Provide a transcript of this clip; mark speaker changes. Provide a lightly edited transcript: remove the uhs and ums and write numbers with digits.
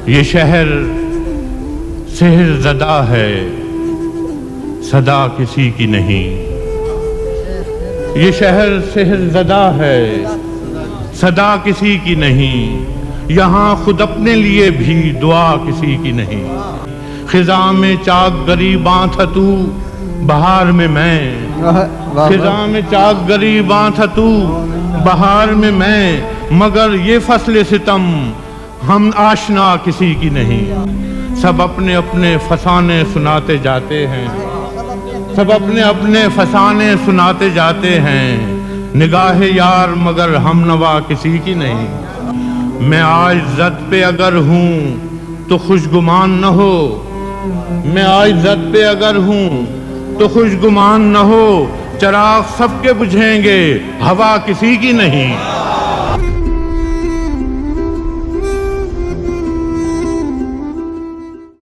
Speaker 1: یہ شہر سحر زدہ ہے، صدا کسی کی نہیں۔ یہ شہر سحر زدہ ہے، صدا کسی کی نہیں۔ یہاں خود اپنے لیے بھی دعا کسی کی نہیں۔ خزاں میں چاک گریباں تھا تو، بہار میں میں۔ خزاں میں چاک گریباں تھا تو، بہار میں میں۔ مگر یہ فصل ستم ہم آشنا کسی کی نہیں۔ سب اپنے اپنے فسانے سناتے جاتے ہیں، سب اپنے اپنے فسانے سناتے جاتے ہیں۔ نگاہ یار مگر ہم نوا کسی کی نہیں۔ میں آج زد پہ اگر ہوں تو خوشگمان نہ ہو، میں آج زد پہ اگر ہوں تو خوشگمان نہ ہو۔ چراغ سب کے بجھیں گے، ہوا کسی کی نہیں۔